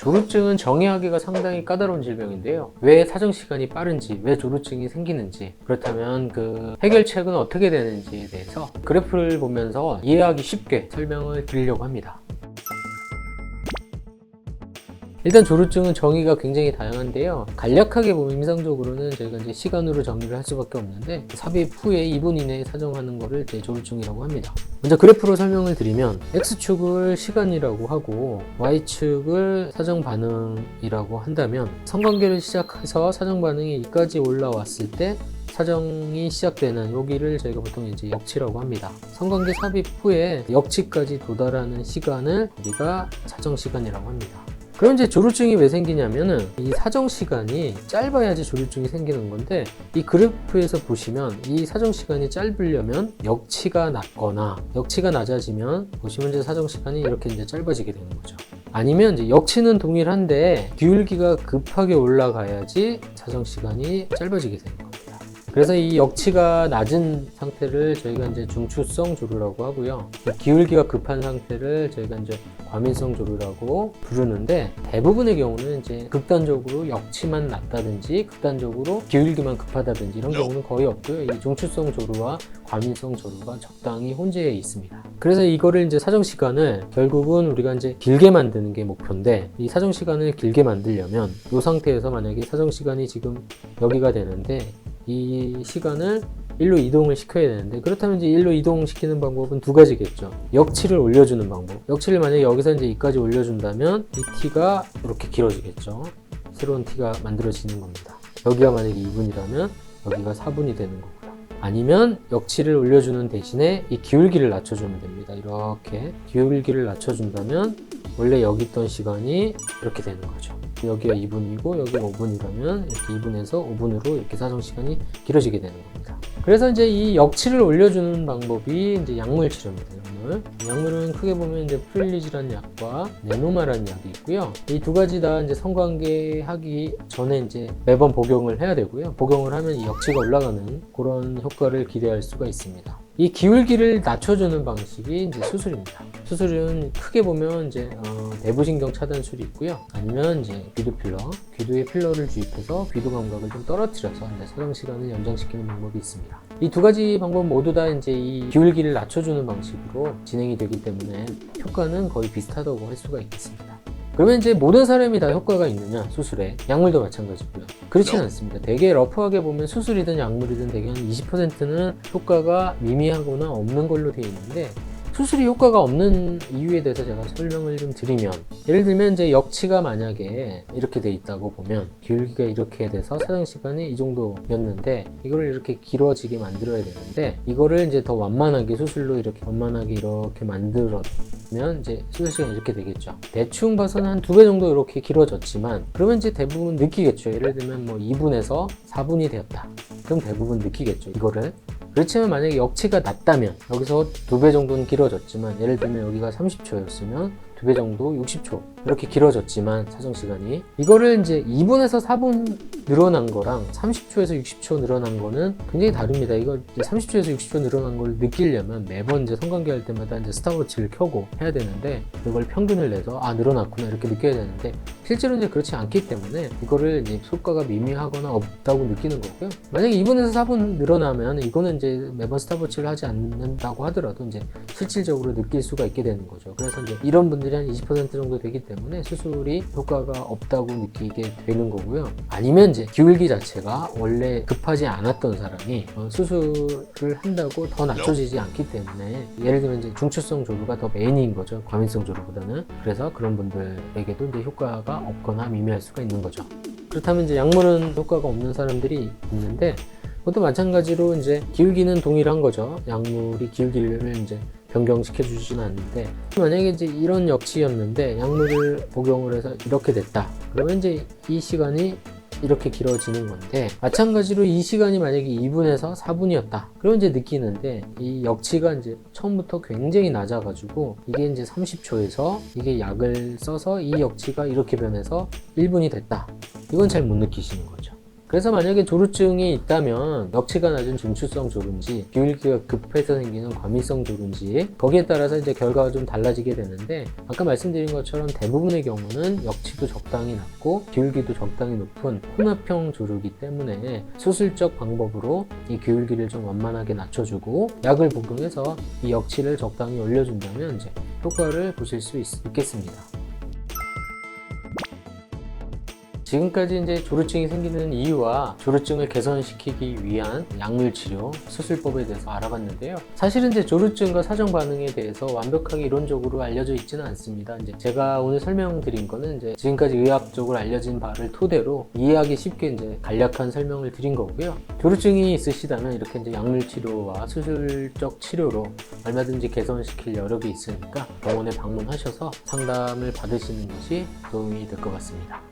조루증은 정의하기가 상당히 까다로운 질병인데요. 왜 사정시간이 빠른지, 왜 조루증이 생기는지, 그렇다면 그 해결책은 어떻게 되는지에 대해서 그래프를 보면서 이해하기 쉽게 설명을 드리려고 합니다. 일단 조루증은 정의가 굉장히 다양한데요. 간략하게 보면 임상적으로는 저희가 이제 시간으로 정의를 할 수밖에 없는데, 삽입 후에 2분 이내에 사정하는 것을 이제 조루증이라고 합니다. 먼저 그래프로 설명을 드리면 X축을 시간이라고 하고 Y축을 사정 반응이라고 한다면, 성관계를 시작해서 사정 반응이 이까지 올라왔을 때 사정이 시작되는 여기를 저희가 보통 이제 역치라고 합니다. 성관계 삽입 후에 역치까지 도달하는 시간을 우리가 사정 시간이라고 합니다. 그럼 이제 조루증이 왜 생기냐면은 이 사정 시간이 짧아야지 조루증이 생기는 건데, 이 그래프에서 보시면 이 사정 시간이 짧으려면 역치가 낮거나 역치가 낮아지면 보시면 이제 사정 시간이 이렇게 이제 짧아지게 되는 거죠. 아니면 이제 역치는 동일한데 기울기가 급하게 올라가야지 사정 시간이 짧아지게 되는 겁니다. 그래서 이 역치가 낮은 상태를 저희가 이제 중추성 조루라고 하고요. 기울기가 급한 상태를 저희가 이제 과민성 조루라고 부르는데, 대부분의 경우는 이제 극단적으로 역치만 낮다든지 극단적으로 기울기만 급하다든지 이런 경우는 거의 없고요. 이 중추성 조루와 과민성 조루가 적당히 혼재해 있습니다. 그래서 이거를 이제 사정 시간을 결국은 우리가 이제 길게 만드는 게 목표인데, 이 사정 시간을 길게 만들려면 이 상태에서 만약에 사정 시간이 지금 여기가 되는데 이 시간을 1로 이동을 시켜야 되는데, 그렇다면 이제 1로 이동시키는 방법은 두 가지겠죠. 역치를 올려주는 방법. 역치를 만약에 여기서 이제 이까지 올려준다면 이 t가 이렇게 길어지겠죠. 새로운 t가 만들어지는 겁니다. 여기가 만약에 2분이라면 여기가 4분이 되는 거고요. 아니면 역치를 올려주는 대신에 이 기울기를 낮춰주면 됩니다. 이렇게 기울기를 낮춰준다면 원래 여기 있던 시간이 이렇게 되는 거죠. 여기가 2분이고 여기가 5분이라면 이렇게 2분에서 5분으로 이렇게 사정 시간이 길어지게 되는 겁니다. 그래서 이제 이 역치를 올려주는 방법이 이제 약물 치료입니다. 약물은 크게 보면 이제 프릴리즈라는 약과 네노마라는 약이 있고요. 이 두 가지 다 이제 성관계 하기 전에 이제 매번 복용을 해야 되고요. 복용을 하면 이 역치가 올라가는 그런 효과를 기대할 수가 있습니다. 이 기울기를 낮춰주는 방식이 이제 수술입니다. 수술은 크게 보면 이제 내부신경 차단술이 있고요. 아니면 이제 귀도 필러, 귀도에 필러를 주입해서 귀도 감각을 좀 떨어뜨려서 이제 사정 시간을 연장시키는 방법이 있습니다. 이 두 가지 방법 모두 다 이제 이 기울기를 낮춰주는 방식으로 진행이 되기 때문에 효과는 거의 비슷하다고 할 수가 있겠습니다. 그러면 이제 모든 사람이 다 효과가 있느냐, 수술에? 약물도 마찬가지고요. 그렇지는 않습니다. 되게 러프하게 보면 수술이든 약물이든 대개 한 20%는 효과가 미미하거나 없는 걸로 되어 있는데, 수술이 효과가 없는 이유에 대해서 제가 설명을 좀 드리면, 예를 들면 이제 역치가 만약에 이렇게 돼 있다고 보면 기울기가 이렇게 돼서 사정 시간이 이 정도였는데 이거를 이렇게 길어지게 만들어야 되는데, 이거를 이제 더 완만하게 수술로 이렇게 완만하게 이렇게 만들었면 이제 수술 시간이 이렇게 되겠죠. 대충 봐서는 한 2배 정도 이렇게 길어졌지만, 그러면 이제 대부분 느끼겠죠. 예를 들면 뭐 2분에서 4분이 되었다. 그럼 대부분 느끼겠죠, 이거를. 그렇지만 만약에 역치가 낮다면 여기서 2배 정도는 길어졌지만, 예를 들면 여기가 30초였으면 2배 정도 60초 이렇게 길어졌지만 사정 시간이, 이거를 이제 2분에서 4분 늘어난 거랑 30초에서 60초 늘어난 거는 굉장히 다릅니다. 이거 이제 30초에서 60초 늘어난 걸 느끼려면 매번 이제 성관계 할 때마다 이제 스탑워치를 켜고 해야 되는데, 그걸 평균을 내서 늘어났구나 이렇게 느껴야 되는데, 실제로 이제 그렇지 않기 때문에 이거를 이제 효과가 미미하거나 없다고 느끼는 거고요. 만약에 2분에서 4분 늘어나면 이거는 이제 매번 스탑워치를 하지 않는다고 하더라도 이제 실질적으로 느낄 수가 있게 되는 거죠. 그래서 이제 이런 분들이 한 20% 정도 되기 때문에 수술이 효과가 없다고 느끼게 되는 거고요. 아니면 이제 기울기 자체가 원래 급하지 않았던 사람이 수술을 한다고 더 낮춰지지 않기 때문에, 예를 들면 이제 중추성 조루가 더 메인인 거죠, 과민성 조루보다는. 그래서 그런 분들에게도 이제 효과가 없거나 미미할 수가 있는 거죠. 그렇다면 이제 약물은 효과가 없는 사람들이 있는데, 그것도 마찬가지로 이제 기울기는 동일한 거죠. 약물이 기울기를 이제 변경시켜 주지는 않는데, 만약에 이제 이런 역치였는데 약물을 복용을 해서 이렇게 됐다. 그러면 이제 이 시간이 이렇게 길어지는 건데, 마찬가지로 이 시간이 만약에 2분에서 4분이었다. 그러면 이제 느끼는데, 이 역치가 이제 처음부터 굉장히 낮아가지고 이게 이제 30초에서 이게 약을 써서 이 역치가 이렇게 변해서 1분이 됐다. 이건 잘 못 느끼시는 거죠. 그래서 만약에 조루증이 있다면 역치가 낮은 중추성 조루인지 기울기가 급해서 생기는 과민성 조루인지 거기에 따라서 이제 결과가 좀 달라지게 되는데, 아까 말씀드린 것처럼 대부분의 경우는 역치도 적당히 낮고 기울기도 적당히 높은 혼합형 조루이기 때문에 수술적 방법으로 이 기울기를 좀 완만하게 낮춰주고 약을 복용해서 이 역치를 적당히 올려준다면 이제 효과를 보실 수 있겠습니다. 지금까지 이제 조루증이 생기는 이유와 조루증을 개선시키기 위한 약물 치료, 수술법에 대해서 알아봤는데요. 사실은 이제 조루증과 사정 반응에 대해서 완벽하게 이론적으로 알려져 있지는 않습니다. 이제 제가 오늘 설명드린 거는 이제 지금까지 의학적으로 알려진 바를 토대로 이해하기 쉽게 이제 간략한 설명을 드린 거고요. 조루증이 있으시다면 이렇게 이제 약물 치료와 수술적 치료로 얼마든지 개선시킬 여력이 있으니까 병원에 방문하셔서 상담을 받으시는 것이 도움이 될 것 같습니다.